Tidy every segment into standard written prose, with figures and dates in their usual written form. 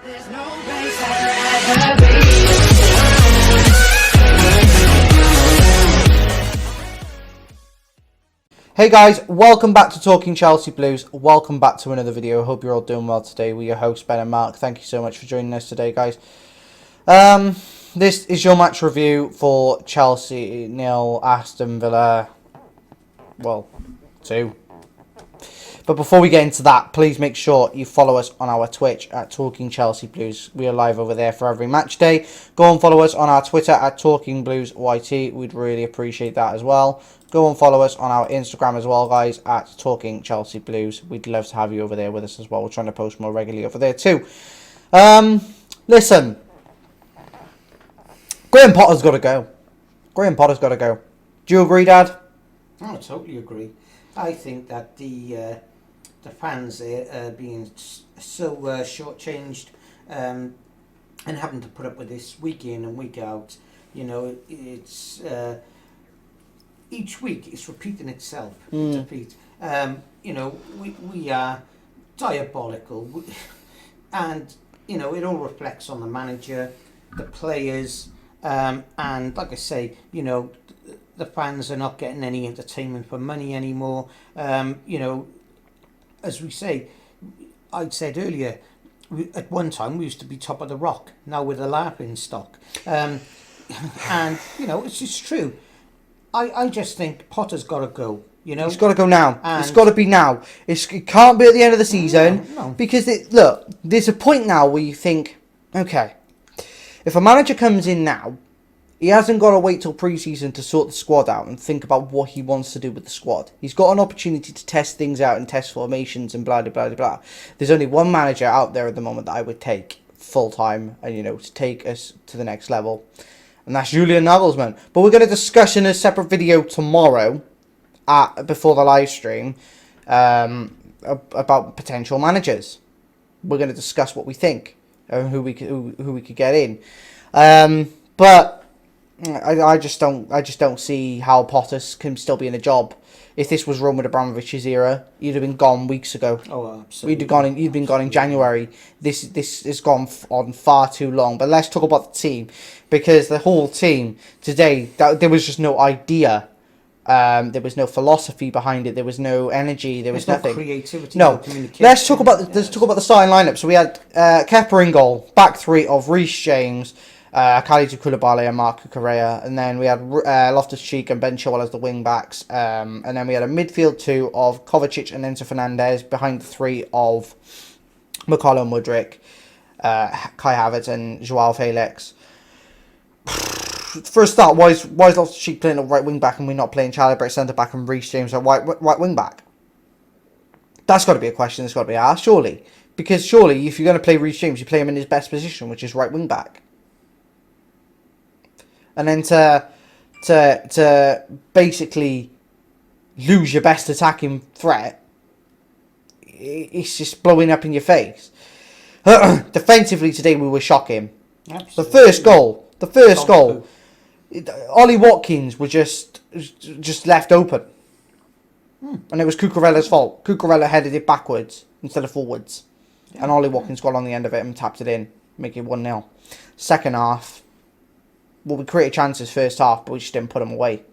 Hey guys, welcome back to Talking Chelsea Blues. Welcome back to another video. I hope you're all doing well today. We're your hosts, Ben and Mark. Thank you so much for joining us today, guys. This is your match review for Chelsea 0, Aston Villa, well, 2. But before we get into that, please make sure you follow us on our Twitch at Talking Chelsea Blues. We are live over there for every match day. Go and follow us on our Twitter at Talking Blues YT. We'd really appreciate that as well. Go and follow us on our Instagram as well, guys, at Talking Chelsea Blues. We'd love to have you over there with us as well. We're trying to post more regularly over there too. Listen. Graham Potter's got to go. Graham Potter's got to go. Do you agree, Dad? I totally agree. I think that the fans are being so shortchanged and having to put up with this week in and week out. You know, it's... each week it's repeating itself. You know, we are diabolical, and you know it all reflects on the manager, the players, and like I say, you know, the fans are not getting any entertainment for money anymore. You know, as we say, I said earlier, at one time we used to be top of the rock. Now we're the laughing stock, and you know it's just true. I just think Potter's got to go. You know, he's got to go now. It's got to be now. It can't be at the end of the season. No. Because look, there's a point now where you think, okay, if a manager comes in now, he hasn't got to wait till pre-season to sort the squad out and think about what he wants to do with the squad. He's got an opportunity to test things out and test formations and blah, blah, blah, blah. There's only one manager out there at the moment that I would take full-time and, you know, to take us to the next level. And that's Julian Nagelsmann. But we're going to discuss in a separate video tomorrow, before the live stream, about potential managers. We're going to discuss what we think and who we could get in. But I just don't see how Potter can still be in a job. If this was Roman Abramovich's era, you'd have been gone weeks ago. Oh, absolutely. You'd been gone in January. This has gone on far too long. But let's talk about the team, because the whole team today, there was just no idea. There was no philosophy behind it. There was no energy. There's nothing. No creativity. No. No communication. Let's talk about the starting lineup. So we had Kepa in goal, back three of Reece James, Khalidou Koulibaly and Marc Cucurella, and then we had Loftus-Cheek and Ben Chilwell as the wing backs, and then we had a midfield two of Kovacic and Enzo Fernandez behind the three of Mykhailo Mudryk, Kai Havertz and Joao Felix. For a start, why is Loftus-Cheek playing at right wing back and we're not playing Chalobah at centre back and Reece James at right wing back? That's got to be a question that's got to be asked, surely. Because surely, if you're going to play Reece James, you play him in his best position, which is right wing back. And then to basically lose your best attacking threat, it's just blowing up in your face. Defensively today, we were shocking. Absolutely. The first goal, Ollie Watkins was just left open. And it was Cucurella's fault. Cucurella headed it backwards instead of forwards. Yeah. And Ollie Watkins got on the end of it and tapped it in, making it 1-0. Second half, well, we created chances first half, but we just didn't put them away.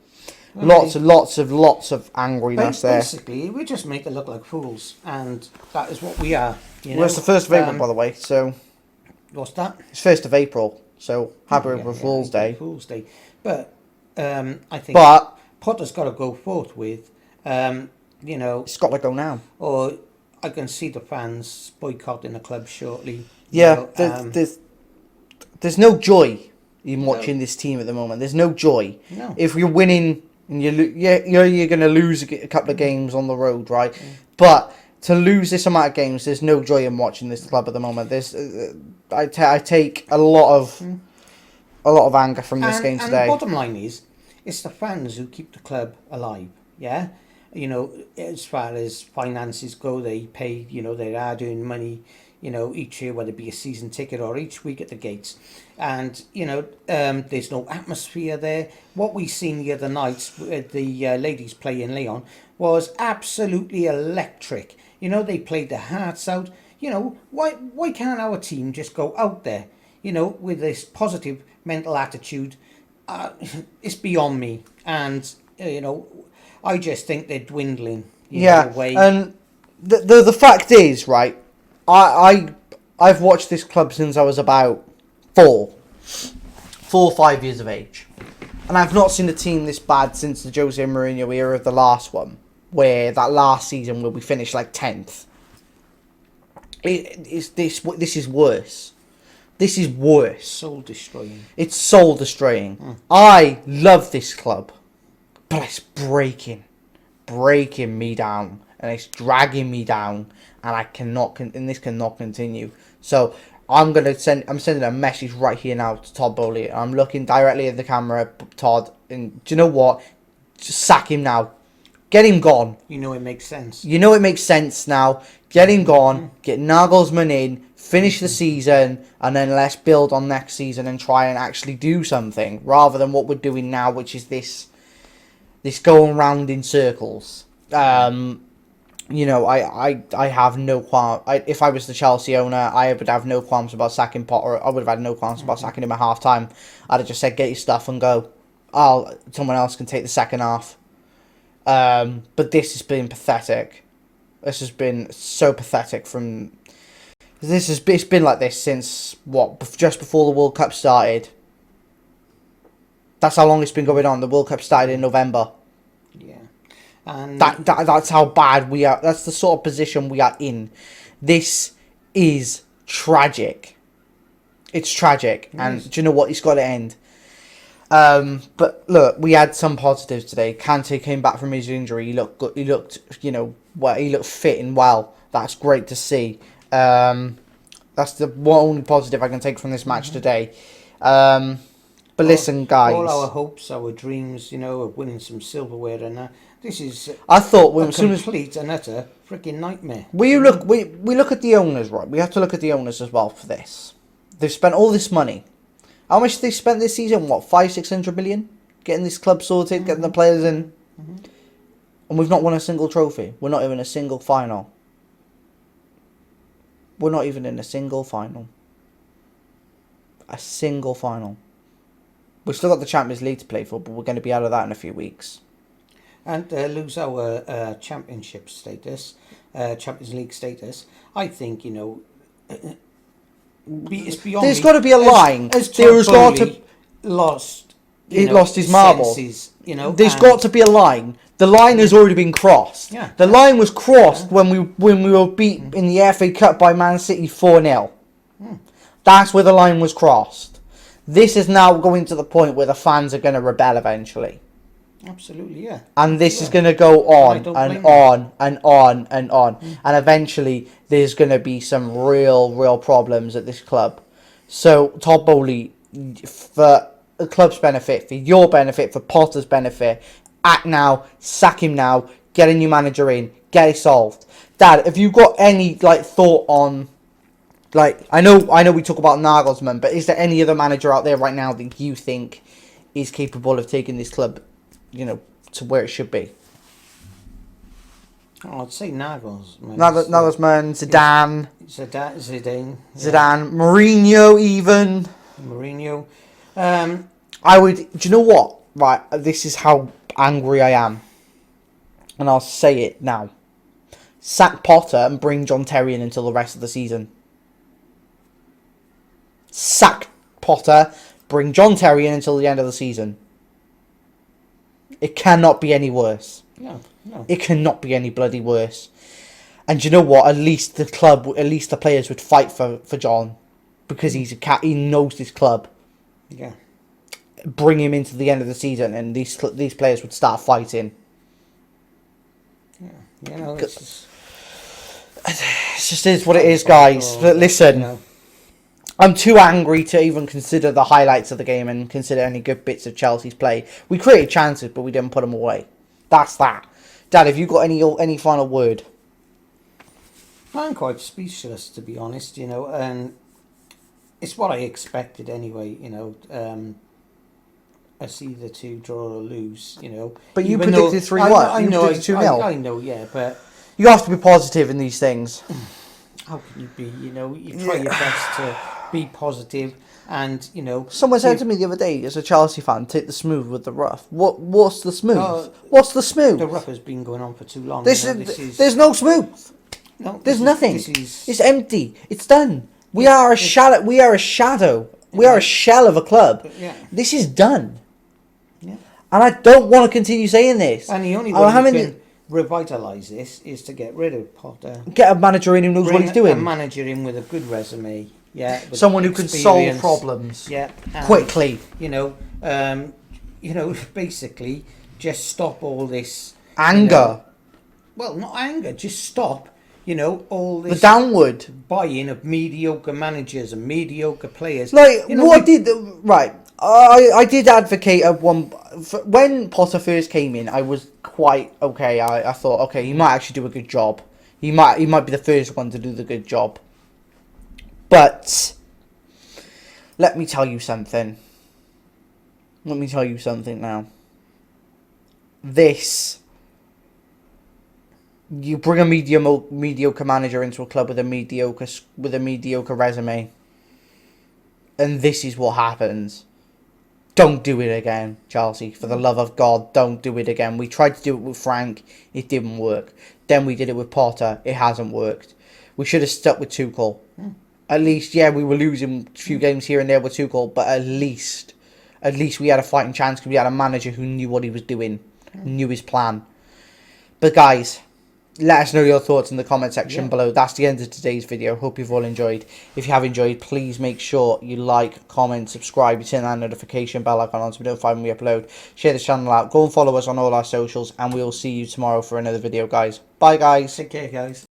Okay. Lots of angriness there. Basically, we just make it look like fools, and that is what we are. You know? Well, it's the 1st of April, by the way, so... What's that? It's 1st of April, so happy April Fool's Day. Fool's Day. But I think Potter's got to go forth with, you know... It's got to go now. Or I can see the fans boycotting the club shortly. Yeah, you know, there's no joy in watching this team at the moment. There's no joy. No. If you're winning and you're going to lose a couple of games on the road, right? But to lose this amount of games, there's no joy in watching this club at the moment. There's I take a lot of anger from this game today. And the bottom line is, it's the fans who keep the club alive. Yeah, you know, as far as finances go, they pay. You know, they are doing money. You know, each year, whether it be a season ticket or each week at the gates. And, you know, there's no atmosphere there. What we seen the other night with the ladies play in Lyon was absolutely electric. You know, they played their hearts out. You know, why can't our team just go out there, you know, with this positive mental attitude? It's beyond me, and you know, I just think they're dwindling. You know, Yeah, away. and the fact is, right, I've watched this club since I was about 4 or 5 years of age. And I've not seen a team this bad since the Jose Mourinho era of the last one, where that last season where we finished like 10th. This is worse. This is worse. Soul destroying. It's soul destroying. I love this club, but it's breaking me down, and it's dragging me down, and I cannot, and this cannot continue. So I'm sending a message right here now to Todd Bowley. I'm looking directly at the camera, Todd, and do you know what? Just sack him now. Get him gone. You know it makes sense. You know it makes sense now. Get him gone. Get Nagelsmann in. Finish the season, and then let's build on next season and try and actually do something rather than what we're doing now, which is this going round in circles. You know, I have no qualm. If I was the Chelsea owner, I would have no qualms about sacking Potter. I would have had no qualms about sacking him at half time. I'd have just said, get your stuff and go. Someone else can take the second half. But this has been pathetic. This has been so pathetic it's been like this since, just before the World Cup started. That's how long it's been going on. The World Cup started in November. Yeah. And that's how bad we are. That's the sort of position we are in. This is tragic. It's tragic. And do you know what? It's got to end. But look, we had some positives today. Kante came back from his injury. He looked good. He looked, he looked fit and well. That's great to see. That's the only positive I can take from this match today. But listen, guys. All our hopes, our dreams, of winning some silverware and that. This is I thought a complete and utter freaking nightmare. We look at the owners, right? We have to look at the owners as well for this. They've spent all this money. How much they spent this season? 500-600 million? Getting this club sorted, getting the players in. And we've not won a single trophy. We're not even a single final. We're not even in a single final. A single final. We've still got the Champions League to play for, but we're going to be out of that in a few weeks. And lose our championship status, Champions League status. I think, it's beyond. There's got to be a line. There's got to lost. He lost his marble. Senses, There's got to be a line. The line has already been crossed. Yeah. The line was crossed when we were beat in the FA Cup by Man City 4-0. That's where the line was crossed. This is now going to the point where the fans are going to rebel eventually. Absolutely, yeah. And this is going to go on and on and on and on. And eventually there's going to be some real problems at this club. So, Todd Bowley, for the club's benefit, for your benefit, for Potter's benefit, act now, sack him now, get a new manager in, get it solved. Dad, have you got any thought on, I know we talk about Nagelsmann, but is there any other manager out there right now that you think is capable of taking this club, to where it should be? I'd say Nagelsmann. Nagelsmann, Zidane. Zidane, Mourinho even. Mourinho. I would, do you know what? Right, this is how angry I am. And I'll say it now. Sack Potter and bring John Terry in until the rest of the season. Sack Potter, bring John Terry in until the end of the season. It cannot be any worse. No. It cannot be any bloody worse. And do you know what? At least the players would fight for John. Because he's he knows this club. Yeah. Bring him into the end of the season and these players would start fighting. Yeah. It just is what it is, guys. But listen, I'm too angry to even consider the highlights of the game and consider any good bits of Chelsea's play. We created chances, but we didn't put them away. That's that. Dad, have you got any final word? I'm quite speechless, to be honest, and it's what I expected anyway, I see the two draw or lose, But you predicted 3-1. I know, 2-0. I know, yeah, but you have to be positive in these things. how can you be? You know, you try your best to be positive, and you know. Someone said to me the other day, as a Chelsea fan, take the smooth with the rough. What's the smooth? Oh, What's the smooth? the rough has been going on for too long. This you know, is there's no smooth. no, There's nothing. This is It's empty. It's done. We Yeah, are a it's- shadow. We are a shadow. We are a shell of a club. yeah, This is done. yeah. And I don't want to continue saying this. And the only I'm way having you can revitalise this is to get rid of Potter. get a manager in who knows what Bring he's a doing. manager in with a good resume. Yeah, with Someone who can solve experience. problems Yeah, and, quickly. You know, basically, just stop all this Anger. Well, not anger. Just stop. You know, all The this downward. buying of mediocre managers and mediocre players. Like, You know, what did... Right. I did advocate at when Potter first came in, I was quite okay. I thought, okay, he might actually do a good job. He might be the first one to do the good job. But let me tell you something. Let me tell you something now. You bring a mediocre manager into a club with a mediocre resume, and this is what happens. Don't do it again, Chelsea. For the love of God, don't do it again. We tried to do it with Frank, it didn't work. Then we did it with Potter, it hasn't worked. We should have stuck with Tuchel. At least, yeah, we were losing a few games here and there with Tuchel, but at least we had a fighting chance because we had a manager who knew what he was doing, knew his plan. But guys, let us know your thoughts in the comment section below. That's the end of today's video. Hope you've all enjoyed. If you have enjoyed, please make sure you like, comment, subscribe, you turn that notification bell icon on to be notified when we upload. Share this channel out. Go and follow us on all our socials, and we'll see you tomorrow for another video, guys. Bye, guys. Take care, guys.